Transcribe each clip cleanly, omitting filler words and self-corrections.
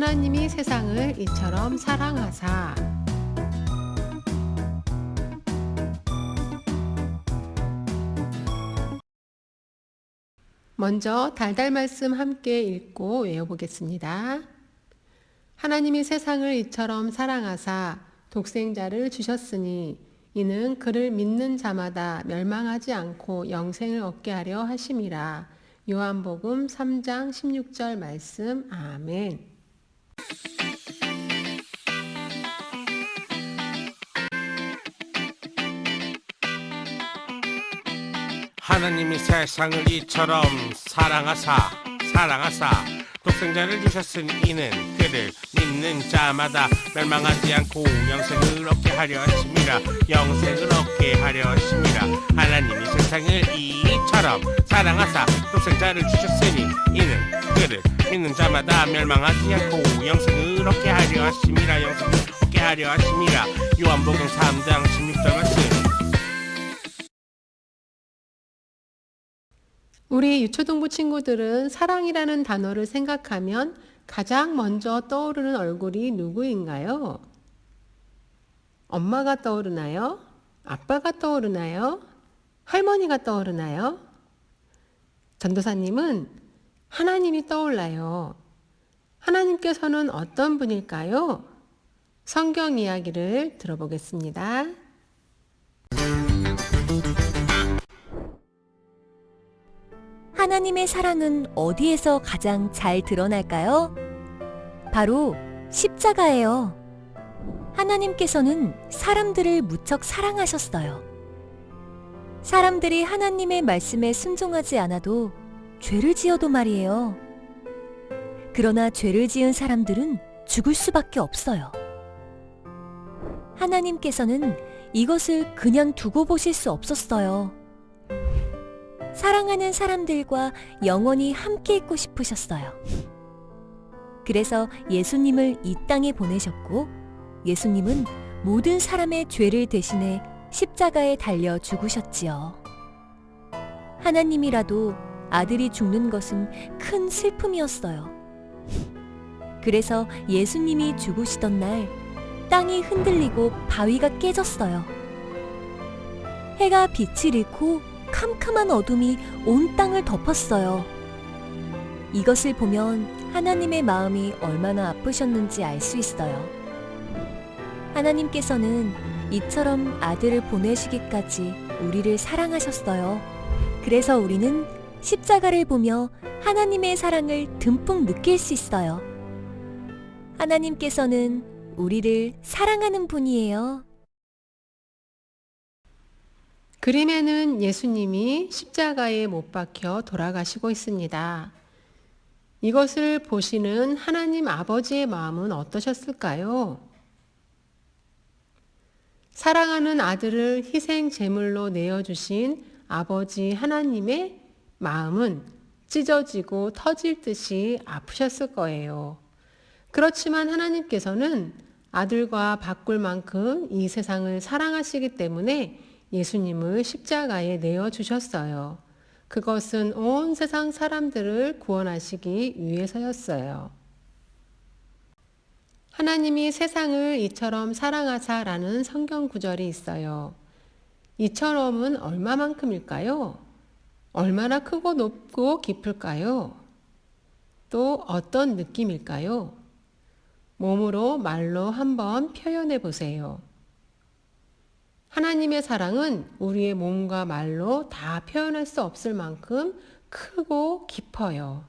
하나님이 세상을 이처럼 사랑하사. 먼저 달달 말씀 함께 읽고 외워보겠습니다. 하나님이 세상을 이처럼 사랑하사 독생자를 주셨으니 이는 그를 믿는 자마다 멸망하지 않고 영생을 얻게 하려 하심이라. 요한복음 3장 16절 말씀. 아멘. 하나님이 세상을 이처럼 사랑하사 독생자를 주셨으니 이는 그를 믿는 자마다 멸망하지 않고 영생을 얻게 하려 하심이라. 하나님이 세상을 이처럼 사랑하사 독생자를 주셨으니 이는 그를 믿는 자마다 멸망하지 않고 영생을 얻게 하려 하심이라. 요한복음 3장 16절 말씀. 우리 유초등부 친구들은 사랑이라는 단어를 생각하면 가장 먼저 떠오르는 얼굴이 누구인가요? 엄마가 떠오르나요? 아빠가 떠오르나요? 할머니가 떠오르나요? 전도사님은 하나님이 떠올라요. 하나님께서는 어떤 분일까요? 성경 이야기를 들어보겠습니다. 하나님의 사랑은 어디에서 가장 잘 드러날까요? 바로 십자가예요. 하나님께서는 사람들을 무척 사랑하셨어요. 사람들이 하나님의 말씀에 순종하지 않아도 죄를 지어도 말이에요. 그러나 죄를 지은 사람들은 죽을 수밖에 없어요. 하나님께서는 이것을 그냥 두고 보실 수 없었어요. 사랑하는 사람들과 영원히 함께 있고 싶으셨어요. 그래서 예수님을 이 땅에 보내셨고, 예수님은 모든 사람의 죄를 대신해 십자가에 달려 죽으셨지요. 하나님이라도 아들이 죽는 것은 큰 슬픔이었어요. 그래서 예수님이 죽으시던 날 땅이 흔들리고 바위가 깨졌어요. 해가 빛을 잃고 캄캄한 어둠이 온 땅을 덮었어요. 이것을 보면 하나님의 마음이 얼마나 아프셨는지 알 수 있어요. 하나님께서는 이처럼 아들을 보내시기까지 우리를 사랑하셨어요. 그래서 우리는 십자가를 보며 하나님의 사랑을 듬뿍 느낄 수 있어요. 하나님께서는 우리를 사랑하는 분이에요. 그림에는 예수님이 십자가에 못 박혀 돌아가시고 있습니다. 이것을 보시는 하나님 아버지의 마음은 어떠셨을까요? 사랑하는 아들을 희생 제물로 내어주신 아버지 하나님의 마음은 찢어지고 터질 듯이 아프셨을 거예요. 그렇지만 하나님께서는 아들과 바꿀 만큼 이 세상을 사랑하시기 때문에 예수님을 십자가에 내어주셨어요. 그것은 온 세상 사람들을 구원하시기 위해서였어요. 하나님이 세상을 이처럼 사랑하사라는 성경 구절이 있어요. 이처럼은 얼마만큼일까요? 얼마나 크고 높고 깊을까요? 또 어떤 느낌일까요? 몸으로 말로 한번 표현해 보세요. 하나님의 사랑은 우리의 몸과 말로 다 표현할 수 없을 만큼 크고 깊어요.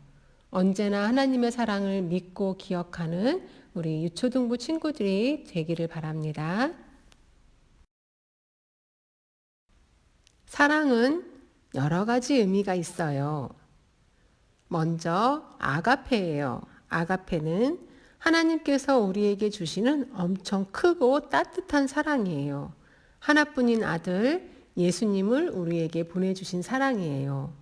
언제나 하나님의 사랑을 믿고 기억하는 우리 유초등부 친구들이 되기를 바랍니다. 사랑은 여러 가지 의미가 있어요. 먼저 아가페예요. 아가페는 하나님께서 우리에게 주시는 엄청 크고 따뜻한 사랑이에요. 하나뿐인 아들 예수님을 우리에게 보내주신 사랑이에요.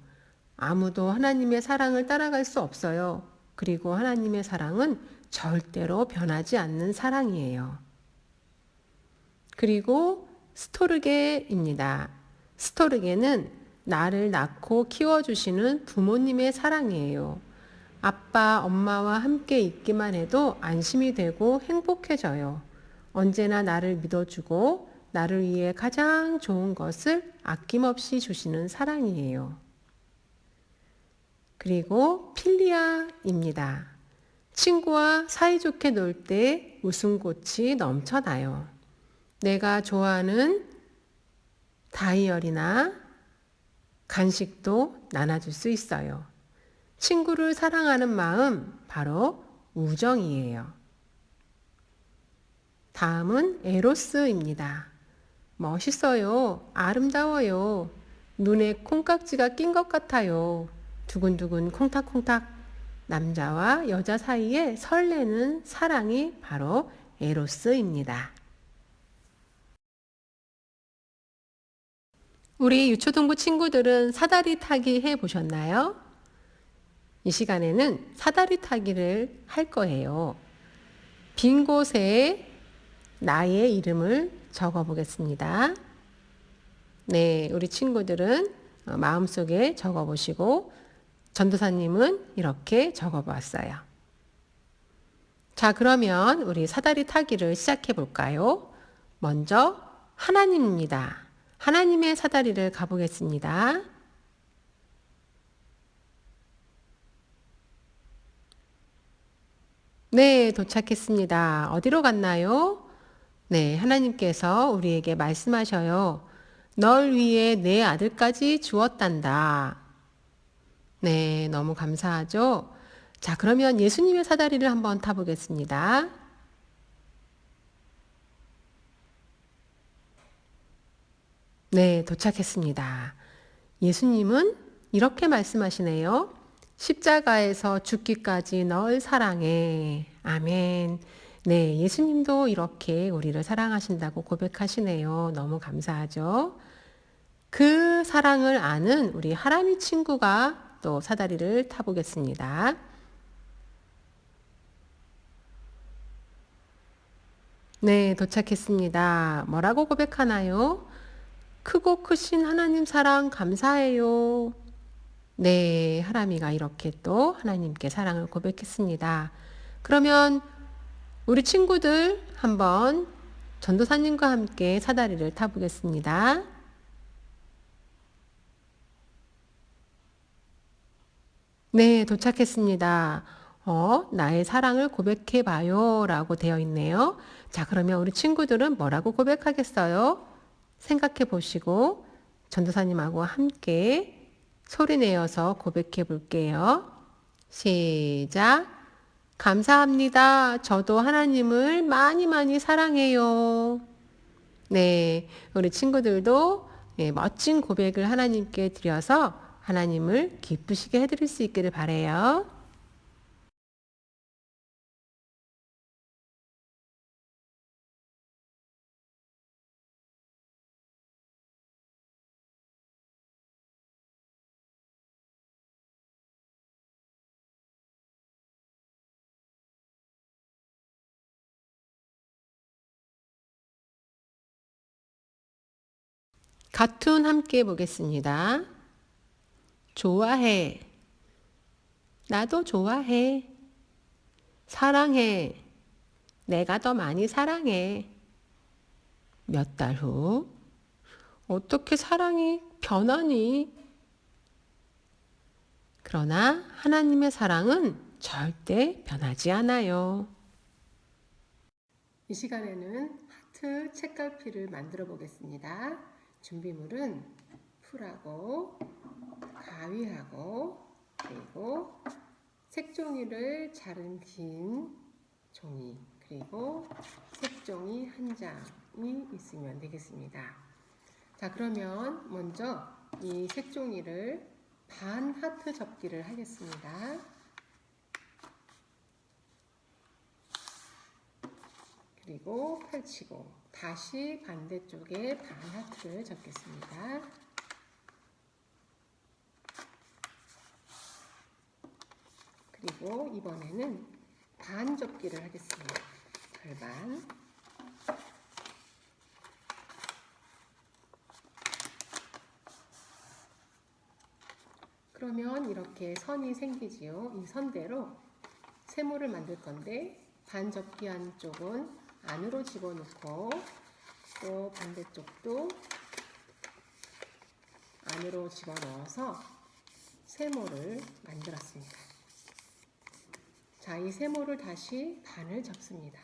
아무도 하나님의 사랑을 따라갈 수 없어요. 그리고 하나님의 사랑은 절대로 변하지 않는 사랑이에요. 그리고 스토르게입니다. 스토르게는 나를 낳고 키워주시는 부모님의 사랑이에요. 아빠, 엄마와 함께 있기만 해도 안심이 되고 행복해져요. 언제나 나를 믿어주고 나를 위해 가장 좋은 것을 아낌없이 주시는 사랑이에요. 그리고 필리아입니다. 친구와 사이좋게 놀 때 웃음꽃이 넘쳐나요. 내가 좋아하는 다이어리나 간식도 나눠줄 수 있어요. 친구를 사랑하는 마음, 바로 우정이에요. 다음은 에로스입니다. 멋있어요. 아름다워요. 눈에 콩깍지가 낀 것 같아요. 두근두근 콩닥콩닥. 남자와 여자 사이에 설레는 사랑이 바로 에로스입니다. 우리 유초등부 친구들은 사다리 타기 해보셨나요? 이 시간에는 사다리 타기를 할 거예요. 빈 곳에 나의 이름을 적어 보겠습니다. 네, 우리 친구들은 마음속에 적어 보시고 전도사님은 이렇게 적어 보았어요. 자, 그러면 우리 사다리 타기를 시작해 볼까요? 먼저 하나님입니다. 하나님의 사다리를 가보겠습니다. 네, 도착했습니다. 어디로 갔나요? 네, 하나님께서 우리에게 말씀하셔요. 널 위해 내 아들까지 주었단다. 네, 너무 감사하죠? 자, 그러면 예수님의 사다리를 한번 타보겠습니다. 네, 도착했습니다. 예수님은 이렇게 말씀하시네요. 십자가에서 죽기까지 널 사랑해. 아멘. 네, 예수님도 이렇게 우리를 사랑하신다고 고백하시네요. 너무 감사하죠? 그 사랑을 아는 우리 하람이 친구가 또 사다리를 타보겠습니다. 네, 도착했습니다. 뭐라고 고백하나요? 크고 크신 하나님 사랑 감사해요. 네, 하람이가 이렇게 또 하나님께 사랑을 고백했습니다. 그러면 우리 친구들 한번 전도사님과 함께 사다리를 타보겠습니다. 네, 도착했습니다. 나의 사랑을 고백해봐요 라고 되어 있네요. 자, 그러면 우리 친구들은 뭐라고 고백하겠어요? 생각해 보시고 전도사님하고 함께 소리 내어서 고백해 볼게요. 시작. 감사합니다. 저도 하나님을 많이 많이 사랑해요. 네, 우리 친구들도 멋진 고백을 하나님께 드려서 하나님을 기쁘시게 해드릴 수 있기를 바라요. 가툰 함께 보겠습니다. 좋아해. 나도 좋아해. 사랑해. 내가 더 많이 사랑해. 몇 달 후. 어떻게 사랑이 변하니? 그러나 하나님의 사랑은 절대 변하지 않아요. 이 시간에는 하트 책갈피를 만들어 보겠습니다. 준비물은 풀하고 가위하고 그리고 색종이를 자른 긴 종이 그리고 색종이 한 장이 있으면 되겠습니다. 자, 그러면 먼저 이 색종이를 반 하트 접기를 하겠습니다. 그리고 펼치고 다시 반대쪽에 반 하트를 접겠습니다. 그리고 이번에는 반 접기를 하겠습니다. 절반. 그러면 이렇게 선이 생기지요. 이 선대로 세모를 만들 건데 반 접기 한쪽은 안으로 집어넣고 또 반대쪽도 안으로 집어넣어서 세모를 만들었습니다. 자, 이 세모를 다시 반을 접습니다.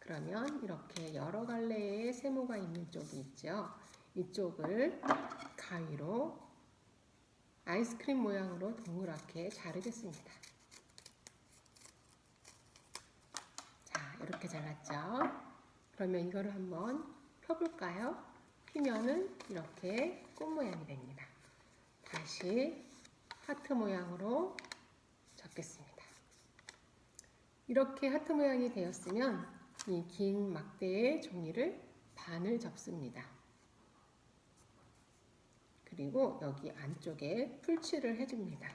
그러면 이렇게 여러 갈래의 세모가 있는 쪽이 있죠. 이쪽을 가위로 아이스크림 모양으로 동그랗게 자르겠습니다. 자, 이렇게 잘랐죠? 그러면 이거를 한번 펴볼까요? 피면은 이렇게 꽃 모양이 됩니다. 다시 하트 모양으로 접겠습니다. 이렇게 하트 모양이 되었으면 이 긴 막대의 종이를 반을 접습니다. 그리고 여기 안쪽에 풀칠을 해줍니다.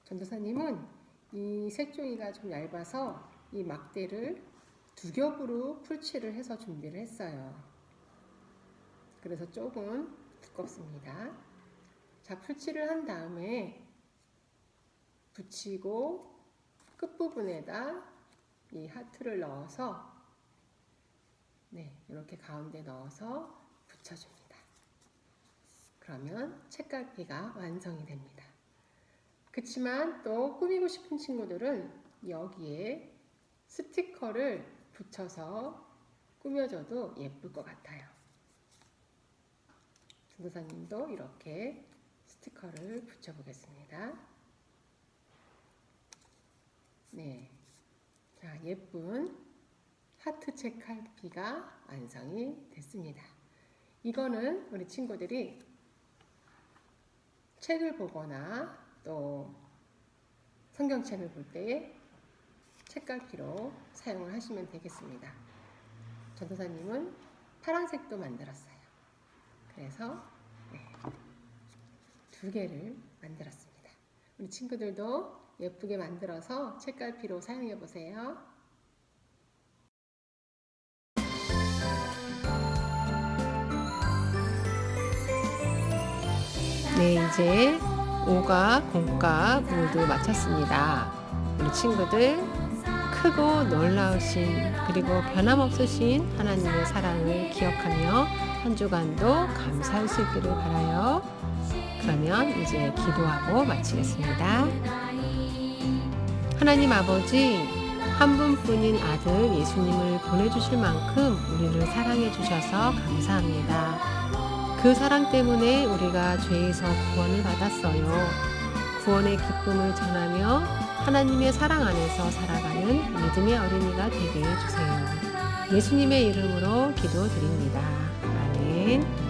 전도사님은 이 색종이가 좀 얇아서 이 막대를 두 겹으로 풀칠을 해서 준비를 했어요. 그래서 조금 두껍습니다. 자, 풀칠을 한 다음에 붙이고 끝부분에다 이 하트를 넣어서 이렇게 가운데 넣어서 붙여줍니다. 그러면 책갈피가 완성이 됩니다. 그렇지만 또 꾸미고 싶은 친구들은 여기에 스티커를 붙여서 꾸며줘도 예쁠 것 같아요. 전도사님도 이렇게 스티커를 붙여보겠습니다. 네, 자, 예쁜 하트 책갈피가 완성이 됐습니다. 이거는 우리 친구들이 책을 보거나 또 성경책을 볼 때에 책갈피로 사용을 하시면 되겠습니다. 전도사님은 파란색도 만들었어요. 그래서 두 개를 만들었습니다. 우리 친구들도 예쁘게 만들어서 책갈피로 사용해 보세요. 네, 이제 오가 공과 모두 마쳤습니다. 우리 친구들 크고 놀라우신 그리고 변함없으신 하나님의 사랑을 기억하며 한 주간도 감사할 수 있기를 바라요. 그러면 이제 기도하고 마치겠습니다. 하나님 아버지, 한 분뿐인 아들 예수님을 보내주실 만큼 우리를 사랑해 주셔서 감사합니다. 그 사랑 때문에 우리가 죄에서 구원을 받았어요. 구원의 기쁨을 전하며 하나님의 사랑 안에서 살아가는 믿음의 어린이가 되게 해주세요. 예수님의 이름으로 기도드립니다. 아멘.